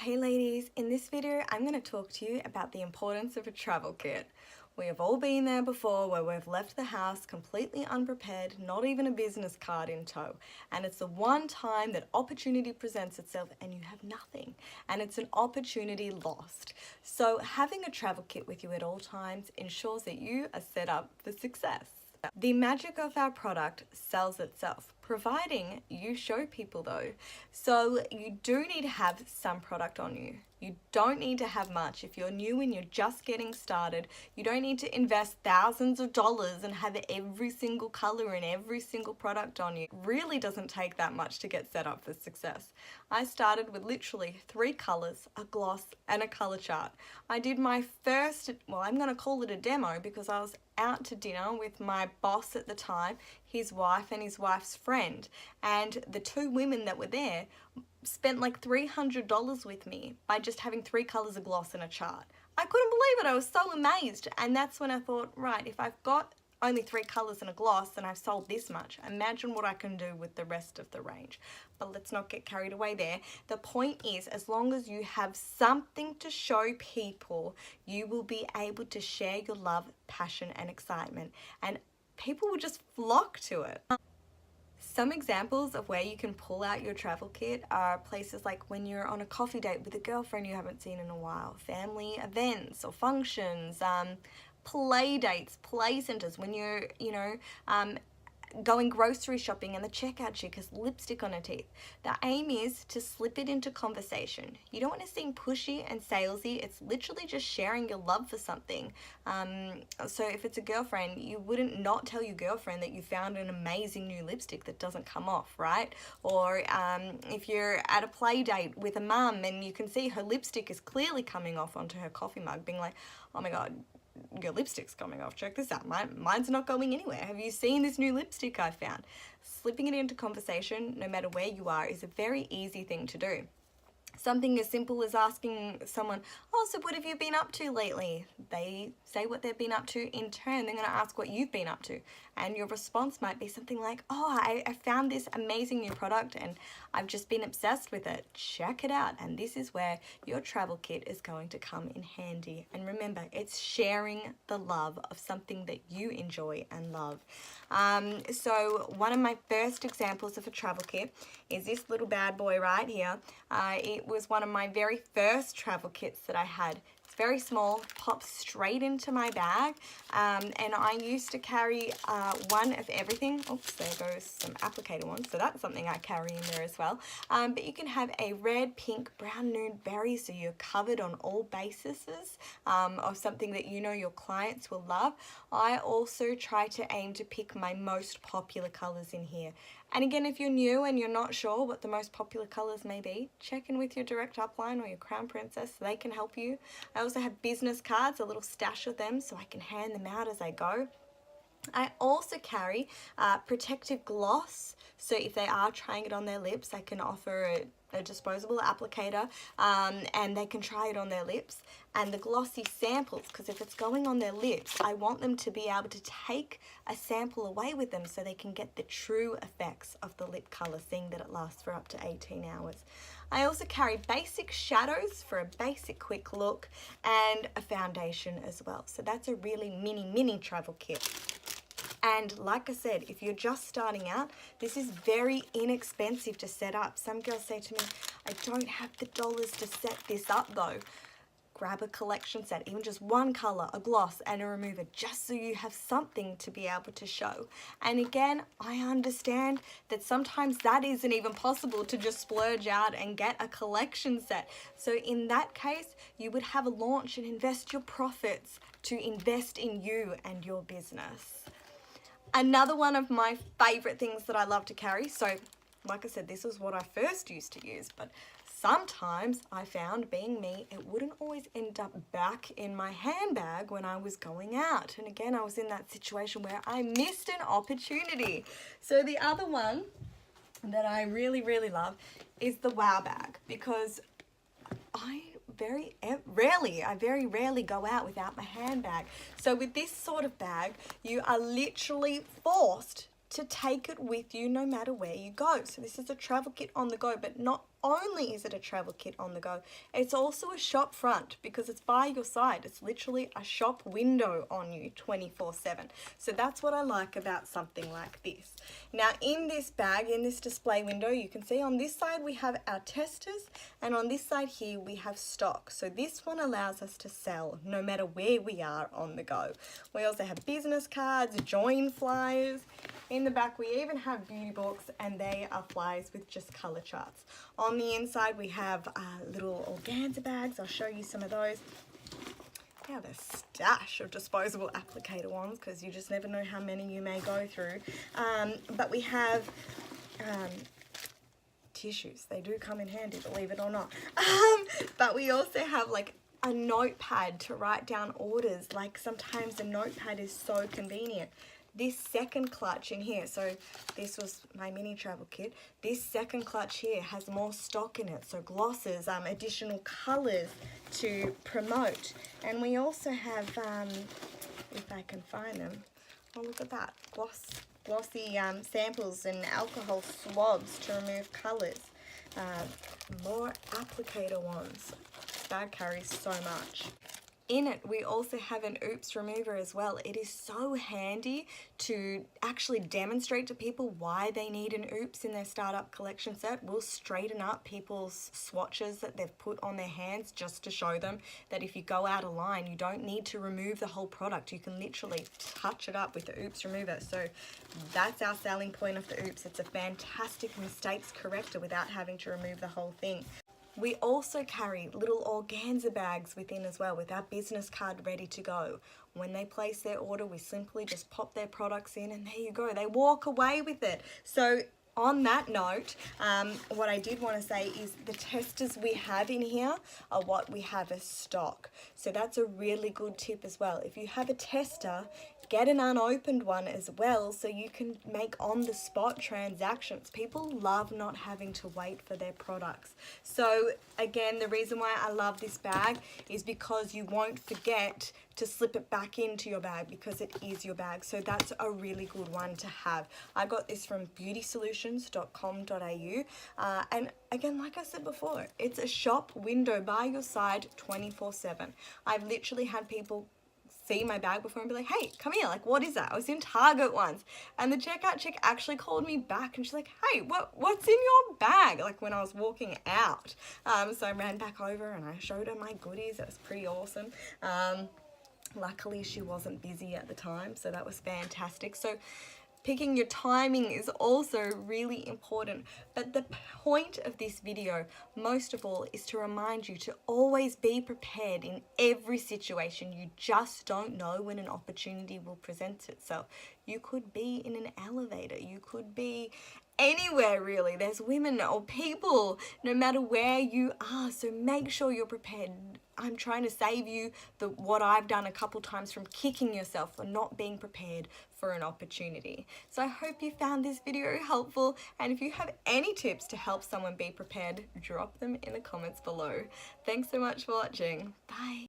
Hey ladies, in this video I'm going to talk to you about the importance of a travel kit. We have all been there before where we've left the house completely unprepared, not even a business card in tow. And it's the one time that opportunity presents itself and you have nothing. And it's an opportunity lost. So having a travel kit with you at all times ensures that you are set up for success. The magic of our product sells itself, providing you show people though. So you do need to have some product on you. You don't need to have much. If you're new and you're just getting started, you don't need to invest thousands of dollars and have every single color and every single product on you. It really doesn't take that much to get set up for success. I started with literally 3 colors, a gloss and a color chart. I did my first, well, I'm going to call it a demo because I was out to dinner with my boss at the time, his wife and his wife's friend, and the 2 women that were there spent like $300 with me by just having 3 colors of gloss and a chart. I couldn't believe it. I was so amazed. And that's when I thought, right, if I've got only 3 colors and a gloss and I've sold this much, imagine what I can do with the rest of the range. But let's not get carried away there. The point is, as long as you have something to show people, you will be able to share your love, passion and excitement, and people will just flock to it. Some examples of where you can pull out your travel kit are places like when you're on a coffee date with a girlfriend you haven't seen in a while, family events or functions, play dates, play centers, when you're, going grocery shopping and the checkout chick has lipstick on her teeth. The aim is to slip it into conversation. You don't want to seem pushy and salesy. It's literally just sharing your love for something. So if it's a girlfriend, you wouldn't not tell your girlfriend that you found an amazing new lipstick that doesn't come off, right? Or if you're at a play date with a mum and you can see her lipstick is clearly coming off onto her coffee mug, being like, oh my God, your lipstick's coming off, check this out, mine's not going anywhere, have you seen this new lipstick I found? Slipping it into conversation, no matter where you are, is a very easy thing to do. Something as simple as asking someone, oh, so what have you been up to lately? They say what they've been up to. In turn, they're going to ask what you've been up to. And your response might be something like, oh, I found this amazing new product and I've just been obsessed with it. Check it out. And this is where your travel kit is going to come in handy. And remember, it's sharing the love of something that you enjoy and love. So one of my first examples of a travel kit is this little bad boy right here. It was one of my very first travel kits that I had. It's very small, pops straight into my bag, and I used to carry one of everything. Oops, there goes some applicator ones, so that's something I carry in there as well. But you can have a red, pink, brown, nude, berry, so you're covered on all bases of something that you know your clients will love. I also try to aim to pick my most popular colors in here. And again, if you're new and you're not sure what the most popular colors may be, check in with your direct upline or your crown princess. They can help you. I also have business cards, a little stash of them, so I can hand them out as I go. I also carry protective gloss, so if they are trying it on their lips, I can offer a disposable applicator and they can try it on their lips. And the glossy samples, because if it's going on their lips, I want them to be able to take a sample away with them so they can get the true effects of the lip color, seeing that it lasts for up to 18 hours. I also carry basic shadows for a basic quick look and a foundation as well. So that's a really mini travel kit. And like I said, if you're just starting out, this is very inexpensive to set up. Some girls say to me, I don't have the dollars to set this up though. Grab a collection set, even just one color, a gloss and a remover, just so you have something to be able to show. And again, I understand that sometimes that isn't even possible to just splurge out and get a collection set. So in that case, you would have a launch and invest your profits to invest in you and your business. Another one of my favorite things that I love to carry, so like I said, this was what I first used to use, but sometimes I found, being me, it wouldn't always end up back in my handbag when I was going out. And again, I was in that situation where I missed an opportunity. So the other one that I really love is the Wow bag, because I very rarely go out without my handbag. So with this sort of bag, you are literally forced to take it with you no matter where you go. So this is a travel kit on the go, but not only is it a travel kit on the go, it's also a shop front because it's by your side. It's literally a shop window on you 24/7. So that's what I like about something like this. Now in this bag, in this display window, you can see on this side we have our testers, and on this side here we have stock. So this one allows us to sell no matter where we are on the go. We also have business cards, join flyers. In the back we even have beauty books, and they are flyers with just color charts. On the inside we have little organza bags. I'll show you some of those. We have a stash of disposable applicator wands because you just never know how many you may go through. But we have tissues. They do come in handy, believe it or not. But we also have like a notepad to write down orders. Like sometimes a notepad is so convenient. This second clutch in here, so this was my mini travel kit, this second clutch here has more stock in it, so glosses, additional colors to promote. And we also have, if I can find them, oh look at that, glossy samples and alcohol swabs to remove colors. More applicator wands. This bag carries so much. In it, we also have an oops remover as well. It is so handy to actually demonstrate to people why they need an oops in their startup collection set. We'll straighten up people's swatches that they've put on their hands just to show them that if you go out of line, you don't need to remove the whole product. You can literally touch it up with the oops remover. So that's our selling point of the oops. It's a fantastic mistakes corrector without having to remove the whole thing. We also carry little organza bags within as well with our business card ready to go. When they place their order, we simply just pop their products in and there you go. They walk away with it. So on that note, what I did want to say is the testers we have in here are what we have as stock. So that's a really good tip as well. If you have a tester, get an unopened one as well so you can make on-the-spot transactions. People love not having to wait for their products. So again, the reason why I love this bag is because you won't forget to slip it back into your bag because it is your bag. So that's a really good one to have. I got this from beautysolutions.com.au and again, like I said before, it's a shop window by your side 24/7. I've literally had people see my bag before and be like, hey, come here, like what is that? I was in Target once and the checkout chick actually called me back and she's like, hey, what's in your bag? Like when I was walking out. So I ran back over and I showed her my goodies. It was pretty awesome. Luckily she wasn't busy at the time, so that was fantastic. So picking your timing is also really important. But the point of this video, most of all, is to remind you to always be prepared in every situation. You just don't know when an opportunity will present itself. You could be in an elevator. You could be anywhere really. There's women or people, no matter where you are. So make sure you're prepared. I'm trying to save you what I've done a couple times from kicking yourself for not being prepared for an opportunity. So I hope you found this video helpful, and if you have any tips to help someone be prepared, drop them in the comments below. Thanks so much for watching. Bye.